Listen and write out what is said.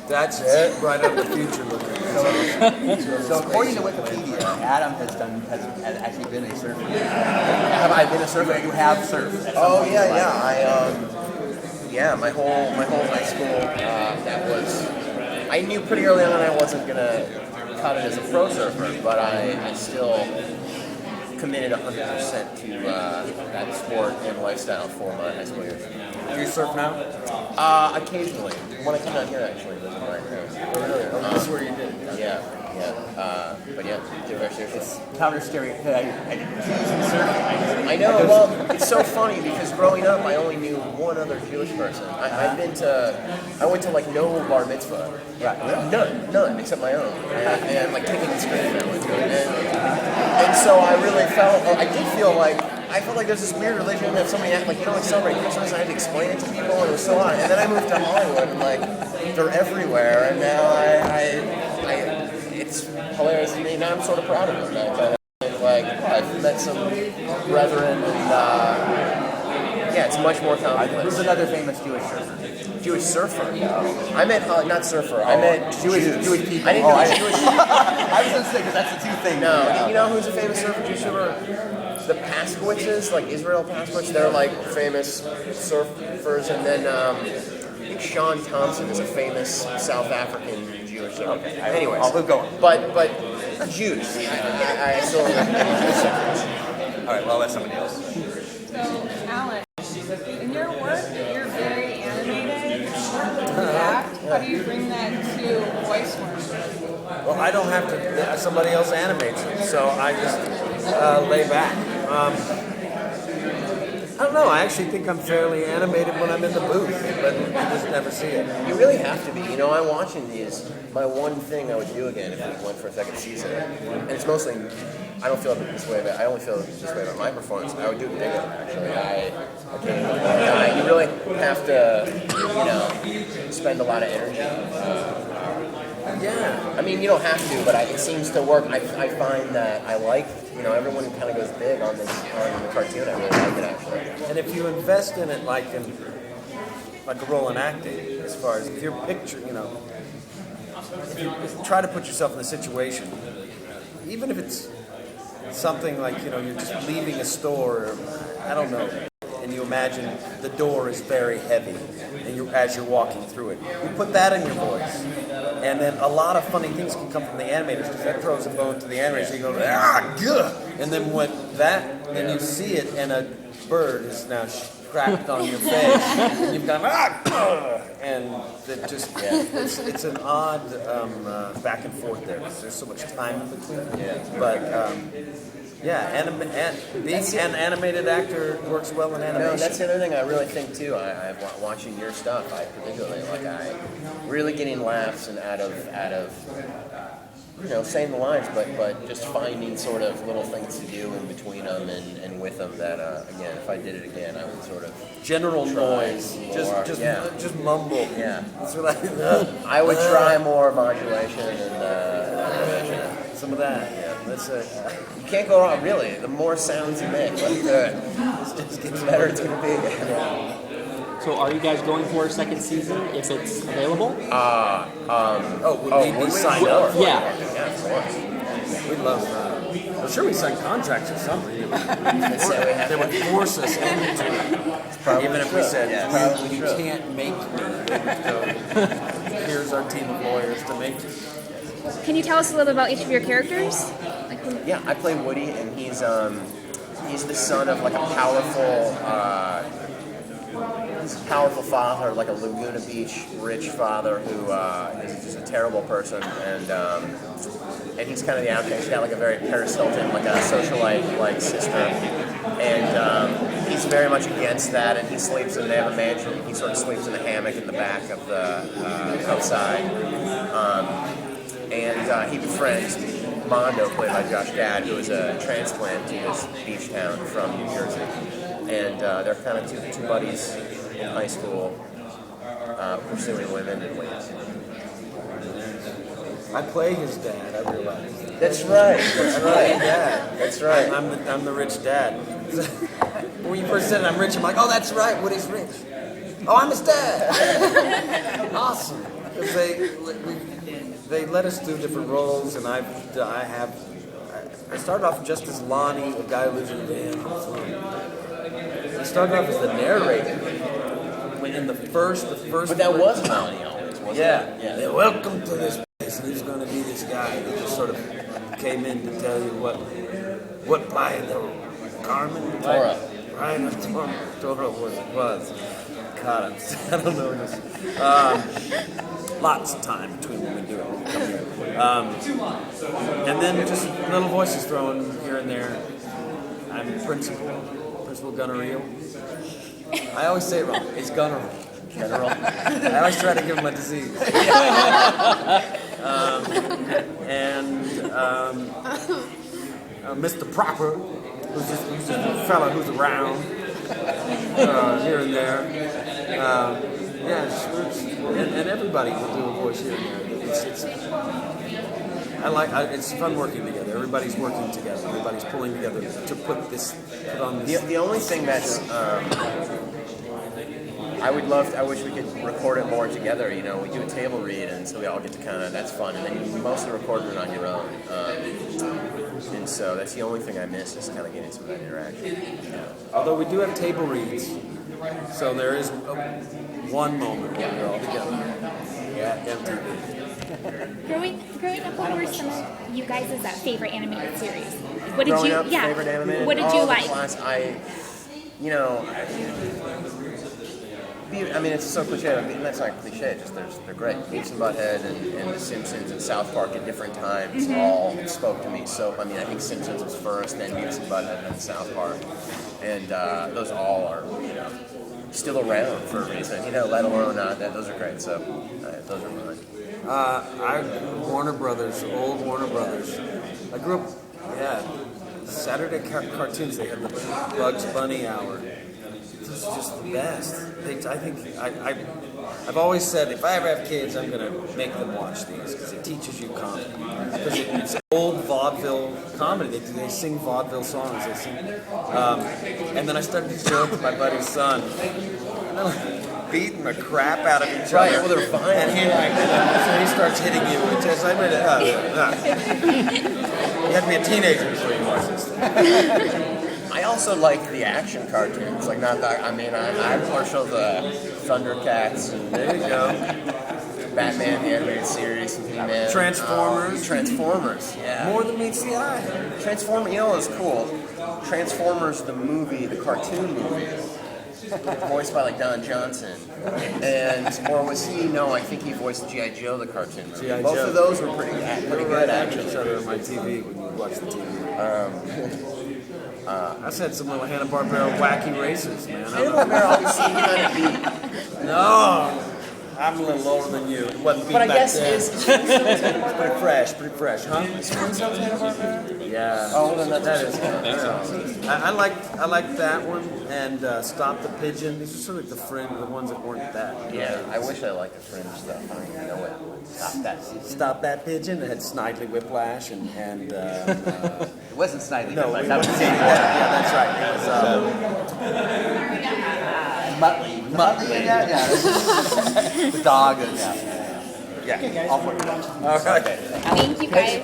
That's it. Right up the future looking. So according to Wikipedia, Adam has actually been a surfer. Have I been a surfer? You have surfed. Oh yeah. My whole high school. That was. I knew pretty early on I wasn't gonna cut it as a pro surfer, but I still committed 100% to that sport and lifestyle for my high school years. Do you surf now? Occasionally, when I come down here, actually, visit my house. This is where you did. Yeah. But yeah, very serious. Counter stereotype. I didn't see surfing. I know. Well, it's so funny because growing up, I only knew one other Jewish person. I went to like no bar mitzvah. Right. None except my own, and like kicking and screaming. And so I really I felt like there's this weird religion that somebody acted like, you don't celebrate Christmas. I had to explain it to people, and it was so odd. And then I moved to Hollywood, and like they're everywhere, and now it's hilarious to me. Now I'm sort of proud of them. I've met some brethren, and it's much more commonplace. Who's another famous Jewish surfer? Jewish surfer? I meant not surfer. I meant Jewish people. I didn't know Jewish. I was gonna say because that's the two things. No, you know who's a famous surfer? Jewish surfer? The Paskowitzes, like Israel Paskowitz. They're like famous surfers, and then I think Sean Thompson is a famous South African Jewish surfer. Okay. Anyways, I'll keep going. But Jews. I still like Jewish surfers. All right. Well, that's somebody else. So, Alan, in your work, you're very animated. How do you bring that to voice work? Well, I don't have to. Somebody else animates it, so I just lay back. I don't know. I actually think I'm fairly animated when I'm in the booth, but you just never see it. You really have to be. You know, I'm watching these. My one thing I would do again if we went for a second season, and it's mostly, I don't feel this way, but I only feel this way about my performance. I would do it bigger, actually. You really have to, spend a lot of energy. Yeah. I mean, you don't have to, but it seems to work. I find that I like, everyone kind of goes big on the cartoon. I really like it, actually. And if you invest in it like a role in acting, as far as if you're if you try to put yourself in the situation, even if it's something like, you're just leaving a store, I don't know, and you imagine the door is very heavy, and as you're walking through it, you put that in your voice, and then a lot of funny things can come from the animators, because that throws a bone to the animators, so you go, and then then you see it, and a bird is now cracked on your face, and you've gone, and it just, it's an odd back and forth there, because there's so much time in between. But being an animated actor works well in animation. No, that's the other thing I really think too. I watching your stuff, I particularly I really getting laughs and out of saying the lines, but just finding sort of little things to do in between them and with them that again, if I did it again, I would sort of general noise, more, just mumble. Yeah, it's like, I would try more modulation and some of that. Yeah, that's it. You can't go wrong, really. The more sounds you make, it just gets better it's going to be. So are you guys going for a second season if it's available? Would we sign up? Yeah, of course. We'd love I'm sure we signed contracts or something. They would force us into it. Even if we said, you can't make me. Here's our team of lawyers to make you. Can you tell us a little bit about each of your characters? Yeah, I play Woody, and he's the son of like a powerful father, like a Laguna Beach rich father who is just a terrible person, and he's kind of the outcast. He's got like a very Paris Hilton, like a socialite like sister, and he's very much against that. And he sleeps in, they have a mansion. He sort of sleeps in the hammock in the back of the outside, and he befriends Mondo, played by Josh Gad, who is a transplant to this beach town from New Jersey, and they're kind of two buddies in high school pursuing women and ways. I play his dad, I realize. That's right. That's right. I'm the rich dad. When you first said it, I'm rich, I'm like, oh, that's right, Woody's rich. Oh, I'm his dad. Awesome. 'Cause they let us do different roles, and I started off just as Lonnie, a guy who lives in a van. I started off as the narrator. In the first. But that was Lonnie always, wasn't Yeah. it? Yeah. Welcome to this place, and he's going to be this guy that just sort of came in to tell you what by the Carmen Torah. Right, Torah was. God, I don't know this. Lots of time between when we do it. And then just little voices thrown here and there. I'm Principal Gunnereal. I always say it wrong. It's Gunnereal. I always try to give him a disease. Mr. Proper, who's just a fella who's around here and there. And everybody will do a voice here and there. It's fun working together. Everybody's working together. Everybody's pulling together to put on this. The only thing that's I wish we could record it more together. You know, we do a table read, and so we all get to that's fun. And then you mostly record it on your own. And so that's the only thing I miss is kind of getting some of that interaction. Although we do have table reads, so there is one moment where we're all together. Yeah, MTV. Growing up, what were some of you guys' favorite animated series? What did Growing you? up, Yeah. favorite animated? What did you the like? I mean, it's so cliche. I mean, that's not cliche. Just they're great. Beavis and Butthead and The Simpsons and South Park at different times all spoke to me. So I mean, I think Simpsons was first, then Beavis and Butthead, then South Park, and those all are still around for a reason. Let alone those are great. So those are mine. Warner Brothers, old Warner Brothers. I grew up, Saturday cartoons. They had the Bugs Bunny Hour. This is just the best. I've always said if I ever have kids, I'm gonna make them watch these because it teaches you comedy. Because it's old vaudeville comedy. They sing vaudeville songs. They sing, and then I started to joke with my buddy's son. And they're like beating the crap out of each other. Well, they're fine. And so he starts hitting you. And just, you have to be a teenager before you watch this thing. I also like the action cartoons. Like not that. I mean, I'm partial to the Thundercats. And There you go. Batman the animated series, and He-Man. Transformers. Yeah. More than meets the eye. Transformers. You know what's cool? Transformers, the movie, the cartoon movie, voiced by Don Johnson, or was he? No, I think he voiced G.I. Joe, the cartoon movie. G.I. Both Joe. of those were pretty good Action actually. show on my TV when you watch the TV. I said some little Hanna-Barbera wacky racers, man. Hanna-Barbera always seemed kind of beat. No, I'm a little older than you. It wasn't beat But I back guess then. is Flintstones pretty fresh, huh? Flintstones Hanna-Barbera? Yeah. Oh, then that is. I like that one and Stop the Pigeon. These are sort of the ones that weren't that. Yeah, I wish I liked the Fringe stuff. I don't know what. Stop That Pigeon. It had Snidely Whiplash and It wasn't Snidely. no, Whiplash. it That was wasn't- yeah, that's right. It was Muttley. Yeah. The dog. Yeah. yeah. All for you. All right. Thank you guys.